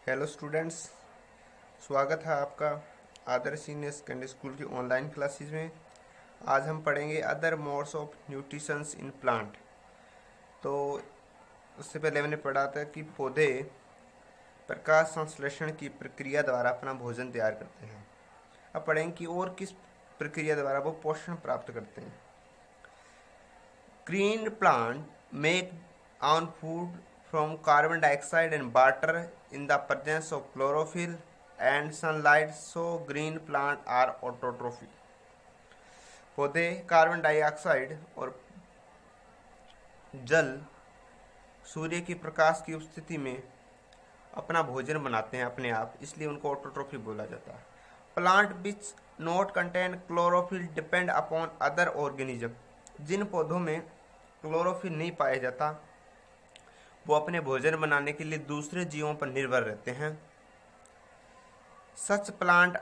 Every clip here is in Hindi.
हेलो स्टूडेंट्स, स्वागत है आपका आदर्श सीनियर सेकेंडरी स्कूल की ऑनलाइन क्लासेस में। आज हम पढ़ेंगे other modes of nutritions in plant. तो उससे पहले मैंने पढ़ा था कि पौधे प्रकाश संश्लेषण की प्रक्रिया द्वारा अपना भोजन तैयार करते हैं। अब पढ़ेंगे कि और किस प्रक्रिया द्वारा वो पोषण प्राप्त करते हैं। Green plant make own food from carbon dioxide and water in the presence of chlorophyll and sunlight, so green plant are autotrophic. पौधे कार्बन डाइऑक्साइड और जल सूर्य के प्रकाश की उपस्थिति में अपना भोजन बनाते हैं अपने आप, इसलिए उनको ऑटोट्रोफी बोला जाता है। Plant which not contain chlorophyll depend upon other organism. जिन पौधों में क्लोरोफिल नहीं पाया जाता वो अपने भोजन बनाने के लिए दूसरे जीवों पर निर्भर रहते हैं। Such plant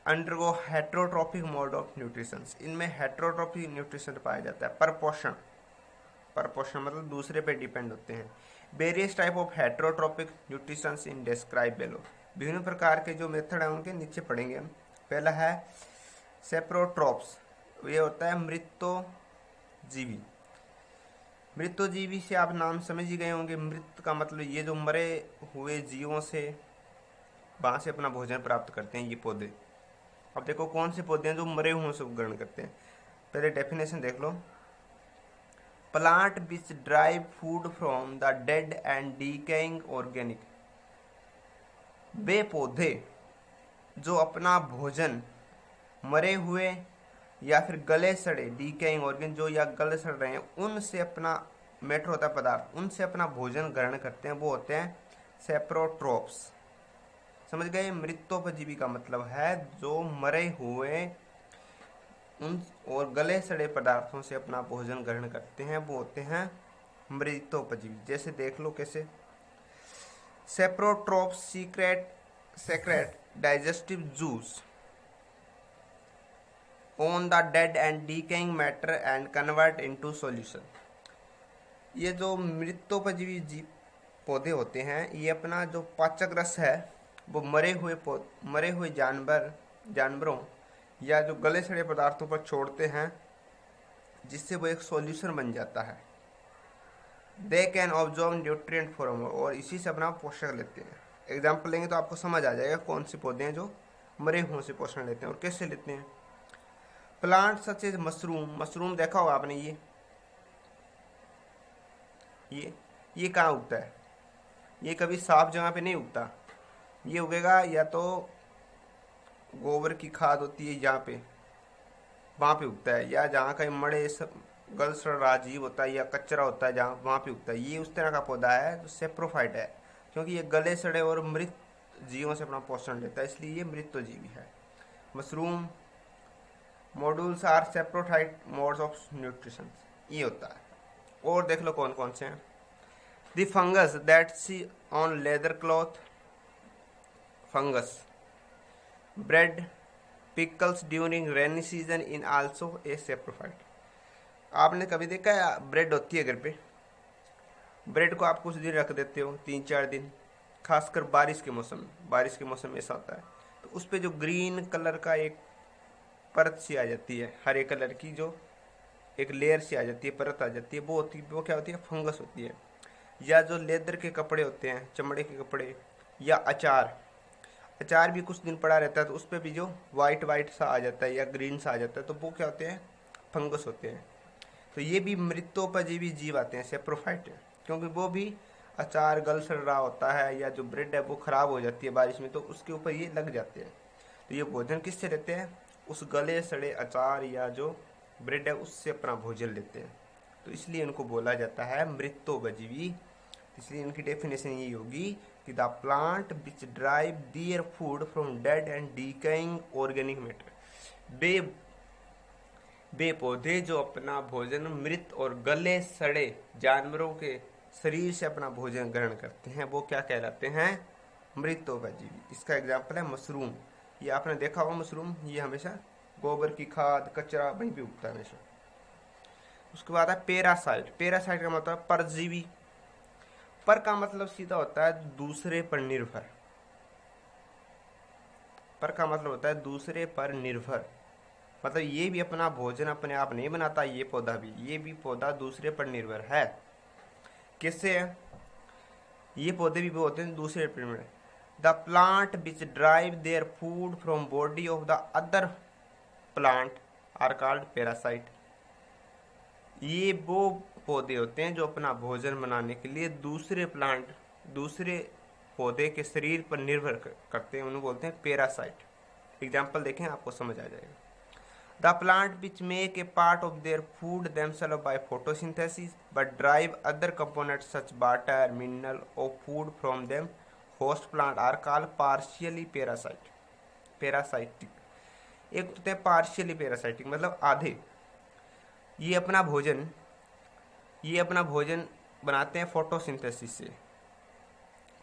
undergo heterotrophic mode of nutrition. इनमें हेट्रोट्रोपिक न्यूट्रिशन पाया जाता है। परपोषण मतलब दूसरे पे डिपेंड होते हैं। Various type of heterotrophic nutrition in describe below. विभिन्न प्रकार के जो मेथड है उनके नीचे पढ़ेंगे हम। पहला है सेप्रोट्रोप्स, ये होता है मृतोजीवी। मृतोजीवी से आप नाम समझ ही गए होंगे। मृत का मतलब ये जो मरे हुए जीवों से वहाँ से अपना भोजन प्राप्त करते हैं ये पौधे। अब देखो कौन से पौधे हैं जो मरे हुए से ग्रहण करते हैं। पहले डेफिनेशन देख लो। Plant which derive food from the dead and decaying organic. वे पौधे जो अपना भोजन मरे हुए या फिर गले सड़े डीकेइंग ऑर्गेन जो या गले सड़ रहे हैं उनसे अपना मैटर होता है पदार्थ, उनसे अपना भोजन ग्रहण करते हैं, वो होते हैं सेप्रोट्रोप्स। समझ गए। मृतोपजीवी का मतलब है जो मरे हुए उन और गले सड़े पदार्थों से अपना भोजन ग्रहण करते हैं, वो होते हैं मृतोपजीवी। जैसे देख लो कैसे। Saprotrophs secrete digestive juice on the dead and decaying matter and convert into solution। ये जो मृतोपजीवी जीव पौधे होते हैं ये अपना जो पाचक रस है वो मरे हुए जानवरों या जो गले सड़े पदार्थों पर छोड़ते हैं, जिससे वो एक सॉल्यूशन बन जाता है। They can absorb nutrient form, और इसी से अपना पोषक लेते हैं। एग्जाम्पल लेंगे तो आपको समझ आ जाएगा कौन से पौधे हैं जो मरे हुए से पोषण लेते हैं और कैसे लेते हैं। प्लांट सच एज मशरूम देखा होगा आपने। ये कहाँ उगता है? ये कभी साफ जगह पे नहीं उगता। ये उगेगा या तो गोबर की खाद होती है जहाँ पे वहाँ पे उगता है, या जहाँ कहीं मड़े गल सड़ राजीव होता है या कचरा होता है जहाँ वहाँ पे उगता है। ये उस तरह का पौधा है जो सेप्रोफाइट है, क्योंकि ये गले सड़े और मृत जीवों से अपना पोषण लेता है, इसलिए ये मृतोजीवी है। Mushroom modules are saprophyte modes of nutrition, ये होता है। और देख लो कौन कौन से हैं। The fungus that see on leather cloth, fungus bread pickles during rainy season in also a saprophyte. आपने कभी देखा है ब्रेड होती है घर पे, ब्रेड को आप कुछ दिन रख देते हो 3-4 दिन, खासकर बारिश के मौसम में ऐसा होता है, तो उस पर जो ग्रीन कलर का एक परत सी आ जाती है, हरे कलर की जो एक लेयर सी आ जाती है, परत आ जाती है, वो क्या होती है? फंगस होती है। या जो लेदर के कपड़े होते हैं, चमड़े के कपड़े, या अचार भी कुछ दिन पड़ा रहता है तो उस पर भी जो वाइट सा आ जाता है या ग्रीन सा आ जाता है, तो वो क्या होते हैं? फंगस होते हैं। तो ये भी मृतोपजीवी जीव आते हैं, सेप्रोफाइट, क्योंकि वो भी अचार गल सड़ रहा होता है या जो ब्रेड है वो खराब हो जाती है बारिश में, तो उसके ऊपर ये लग जाते हैं। तो ये भोजन किससे लेते हैं? उस गले सड़े अचार या जो ब्रेड है उससे अपना भोजन लेते हैं, तो इसलिए इनको बोला जाता है मृतोपजीवी। इसलिए इनकी डेफिनेशन यही होगी कि the plant which derive their food from dead and decaying organic matter. वे पौधे जो अपना भोजन मृत और गले सड़े जानवरों के शरीर से अपना भोजन ग्रहण करते हैं, वो क्या कहलाते हैं? मृतोपजीवी। इसका एग्जाम्पल है मशरूम। ये आपने देखा होगा मशरूम, ये हमेशा गोबर की खाद कचरा वहीं पे उगता है हमेशा। उसके बाद है पैरासाइट का मतलब परजीवी। पर का मतलब सीधा होता है दूसरे पर निर्भर। पर का मतलब होता है दूसरे पर निर्भर, मतलब ये भी अपना भोजन अपने आप नहीं बनाता, ये पौधा भी, ये भी पौधा दूसरे पर निर्भर है। किससे है? ये पौधे भी वो होते हैं दूसरे पर निर्भर। The plant which derive their food from body of the other plant are called parasite. ये वो पौधे होते हैं जो अपना भोजन बनाने के लिए दूसरे पौधे के शरीर पर निर्भर करते हैं, उन्हें बोलते हैं पैरासाइट। एग्जाम्पल देखें आपको समझ आ जाएगा। The plant which make a part of their food themselves by photosynthesis but drive other components such water, mineral or food from them host plant are called partially parasitic। एक तो है पार्शियली पैरासाइटिक, मतलब आधे। ये अपना भोजन बनाते हैं फोटोसिंथेसिस से,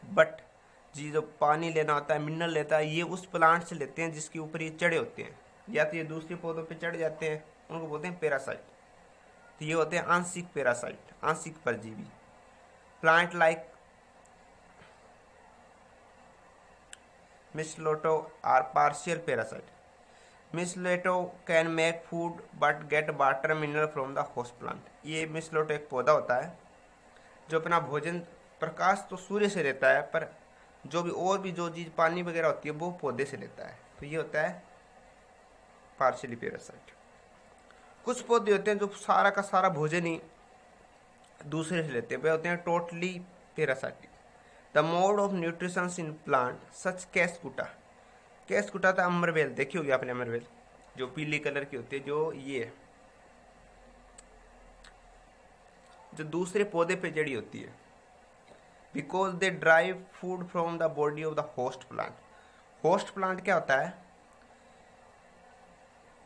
बट जी जो पानी लेना होता है, मिनरल लेता है, ये उस प्लांट से लेते हैं जिसके ऊपर ये चढ़े होते हैं, या तो ये दूसरे पौधों पे चढ़ जाते हैं, उनको बोलते हैं पैरासाइट। तो ये होते हैं आंशिक पैरासाइट, आंशिक परजीवी। Plant like mistletoe are partial parasite. Mistletoe can make food but get water mineral from the host plant. ये मिसलोटो एक पौधा होता है जो अपना भोजन, प्रकाश तो सूर्य से लेता है, पर जो चीज़ पानी वगैरह होती है वो पौधे से लेता है। तो ये होता है पार्शियली पैरासाइट। कुछ पौधे होते हैं जो सारा का सारा भोजन ही दूसरे से लेते हैं, वे होते हैं totally parasitic. The mode of nutrition in plant such cuscuta था अमरवेल, देखी होगी आपने अमरवेल, जो पीली कलर की होती है, जो दूसरे पौधे पे जड़ी होती है। Because they drive food from the body of the host plant. Host plant क्या होता है?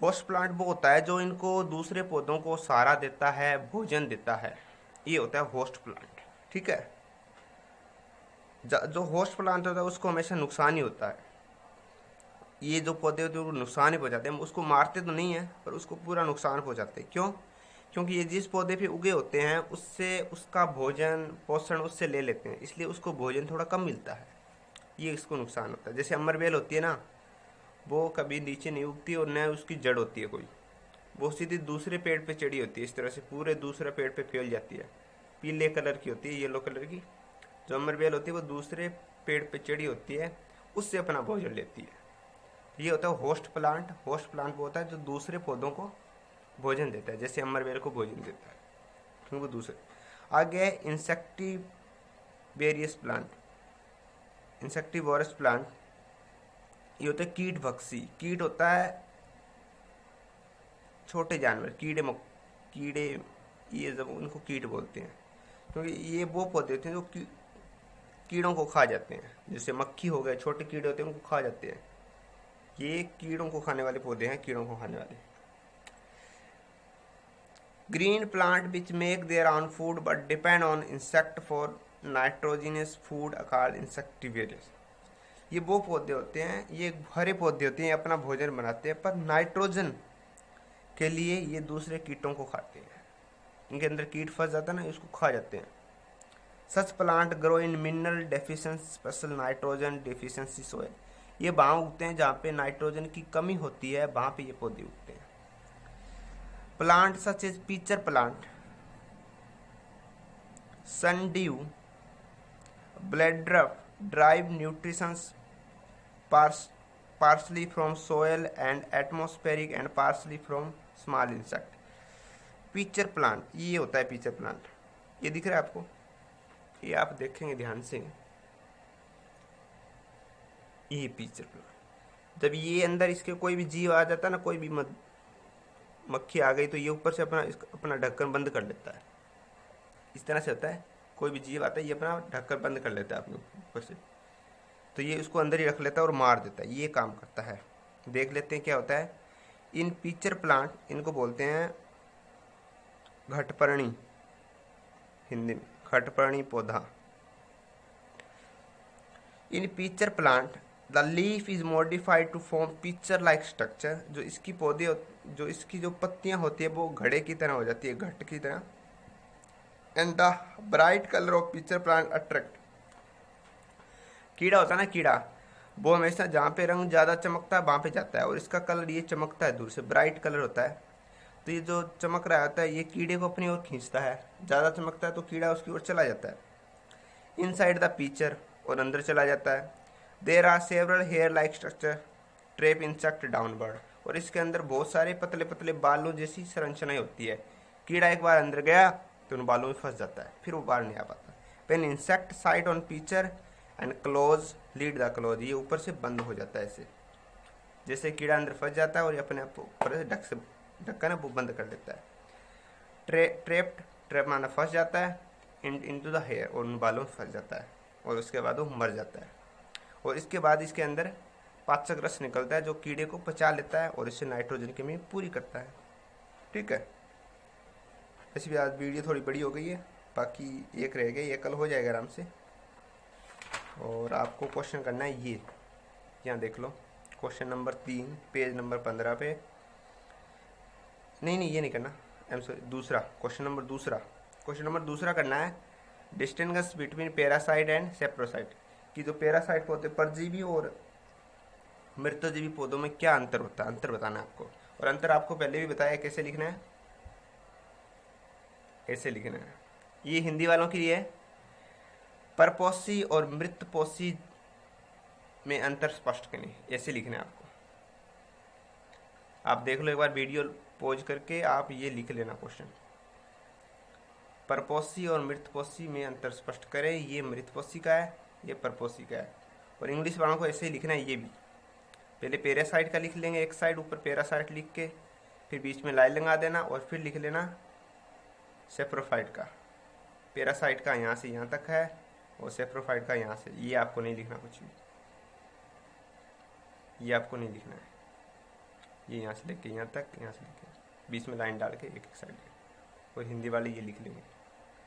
होस्ट प्लांट वो होता है जो इनको दूसरे पौधों को सहारा देता है, भोजन देता है, ये होता है होस्ट प्लांट। ठीक है, जो होस्ट प्लांट होता है उसको हमेशा नुकसान ही होता है। ये जो पौधे होते हैं वो नुकसान ही पहुंचाते हैं, उसको मारते तो नहीं है पर उसको पूरा नुकसान पहुंचाते हैं। क्यों? क्योंकि ये जिस पौधे पे उगे होते हैं उससे उसका भोजन पोषण उससे ले लेते हैं, इसलिए उसको भोजन थोड़ा कम मिलता है, ये इसको नुकसान होता है। जैसे अमरवेल होती है ना, वो कभी नीचे नहीं उगती और न उसकी जड़ होती है कोई, वो सीधी दूसरे पेड़ पे चढ़ी होती है, इस तरह से पूरे दूसरे पेड़ पे फैल जाती है। पीले कलर की होती है, येलो कलर की जो अमरवेल होती है वो दूसरे पेड़ पे चढ़ी होती है, उससे अपना भोजन लेती है। ये होता है होस्ट प्लांट। होस्ट प्लांट वो होता है जो दूसरे पौधों को भोजन देता है, जैसे अमरवेल को भोजन देता है, क्योंकि वो दूसरे। आगे इंसेक्टिवेरियस प्लांट, इंसेक्टिवोरस प्लांट, ये होता है कीट भक्षी। कीट होता है छोटे जानवर, कीड़े, ये जब उनको कीट बोलते हैं, क्योंकि ये वो पौधे होते हैं जो कीड़ों को खा जाते हैं। जैसे मक्खी हो गए, छोटे कीड़े होते हैं उनको खा जाते हैं, ये कीड़ों को खाने वाले पौधे हैं, कीड़ों को खाने वाले। Green plant which make their own food but depend on insect for nitrogenous food called insectivorous. ये वो पौधे होते हैं, ये हरे पौधे होते हैं, अपना भोजन बनाते हैं पर नाइट्रोजन के लिए ये दूसरे कीटों को खाते हैं, इनके अंदर कीट फंस जाता है ना, इसको खा जाते हैं। Such plant grow in mineral deficiency special nitrogen deficiency soil. ये वहाँ उगते हैं जहाँ पे नाइट्रोजन की कमी होती है, वहाँ पे ये पौधे उगते हैं। Plant such as pitcher plant, sundew, bladderwort derive nutrition partially from soil and atmospheric and partially from small insect। Pitcher plant, ये होता है पीचर प्लांट, ये दिख रहा है आपको, ये आप देखेंगे ध्यान से, ये पीचर प्लांट। जब ये अंदर इसके कोई भी जीव आ जाता है ना, कोई भी मक्खी आ गई तो ये ऊपर से अपना ढक्कन बंद कर लेता है, इस तरह से होता है। कोई भी जीव आता है ये अपना ढक्कन बंद कर लेता है अपने ऊपर से, तो ये उसको अंदर ही रख लेता है और मार देता है, ये काम करता है। देख लेते हैं क्या होता है। इन पीचर प्लांट, इनको बोलते हैं घटपर्णी, हिंदी में घटपर्णी पौधा। In pitcher plant the leaf is modified to form pitcher like structure. जो इसकी जो पत्तियां होती है वो घड़े की तरह हो जाती है, घट की तरह। And the bright colour of pitcher plant attract. कीड़ा होता है ना, कीड़ा वो हमेशा जहाँ पे रंग ज़्यादा चमकता है वहाँ पे जाता है, और इसका कलर ये चमकता है दूर से, ब्राइट कलर होता है। तो ये जो चमक रहा होता है ये कीड़े को अपनी ओर खींचता है, ज़्यादा चमकता है तो कीड़ा उसकी ओर चला जाता है, इनसाइड द पिक्चर, और अंदर चला जाता है। There are several hair like structure trap insect downward, और इसके अंदर बहुत सारे पतले पतले बालों जैसी संरचनाएं होती है। कीड़ा एक बार अंदर गया तो उन बालों में फंस जाता है, फिर वो बाहर नहीं आ पाता। Pen insect side on picture and close lid the close, ये ऊपर से बंद हो जाता है ऐसे, जैसे कीड़ा अंदर फंस जाता है और ये अपने आप ऊपर से ढक्कन है वो बंद कर देता है। ट्रैप माना फंस जाता है, इनटू द हेयर, और उन बालों में फंस जाता है, और उसके बाद वो मर जाता है। और इसके बाद इसके अंदर पाचक रस निकलता है जो कीड़े को पचा लेता है और इससे नाइट्रोजन की कमी पूरी करता है। ठीक है, ऐसी भी आज वीडियो थोड़ी बड़ी हो गई है, बाकी एक रह गया, ये कल हो जाएगा आराम से। और आपको क्वेश्चन करना है ये, यहाँ देख लो, क्वेश्चन नंबर 3 पेज नंबर 15 पे। नहीं ये नहीं करना, आई एम सॉरी, दूसरा क्वेश्चन नंबर दूसरा करना है। डिस्टिंग्विश बिटवीन पैरासाइट एंड सेप्रोसाइट, कि जो पैरासाइट पौधे परजीवी और मृतजीवी पौधों में क्या अंतर होता है, अंतर बताना है आपको। और अंतर आपको पहले भी बताया कैसे लिखना है, ऐसे लिखना है। ये हिंदी वालों के लिए है, परपोषी और मृतपोषी में अंतर स्पष्ट करें, ऐसे लिखना है आपको। आप देख लो एक बार वीडियो पॉज करके, आप ये लिख लेना क्वेश्चन। परपोषी और मृतपोषी में अंतर स्पष्ट करें, ये मृतपोषी का है, ये परपोषी का है। और इंग्लिश वालों को ऐसे ही लिखना है, ये भी पहले पैरासाइट का लिख लेंगे एक साइड, ऊपर पैरासाइट लिख के फिर बीच में लाइन लगा देना, और फिर लिख लेना सेप्रोफाइट का। पैरासाइट का यहाँ से यहाँ तक है और सेप्रोफाइट का यहाँ से, ये आपको नहीं लिखना कुछ भी, ये आपको नहीं लिखना है। ये यहाँ से लेके यहाँ तक, यहाँ से लेके बीच में लाइन डाल के एक एक साइड, और हिंदी वाले ये लिख लेंगे।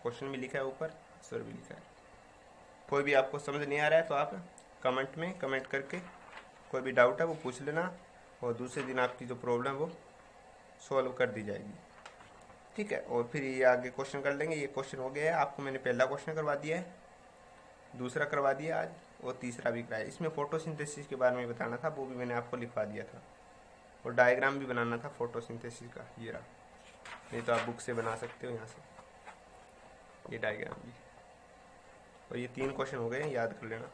क्वेश्चन भी लिखा है ऊपर, आंसर भी लिखा है। कोई भी आपको समझ नहीं आ रहा है तो आप कमेंट में कमेंट करके कोई भी डाउट है वो पूछ लेना, और दूसरे दिन आपकी जो प्रॉब्लम है वो सॉल्व कर दी जाएगी। ठीक है, और फिर ये आगे क्वेश्चन कर लेंगे। ये क्वेश्चन हो गया है, आपको मैंने पहला क्वेश्चन करवा दिया है, दूसरा करवा दिया आज, और तीसरा भी कराया। इसमें फोटोसिंथेसिस के बारे में बताना था, वो भी मैंने आपको लिखवा दिया था, और डायग्राम भी बनाना था फोटोसिंथेसिस का, ये रहा। नहीं तो आप बुक से बना सकते हो यहाँ से, ये डायग्राम भी। और ये 3 क्वेश्चन हो गए हैं, याद कर लेना।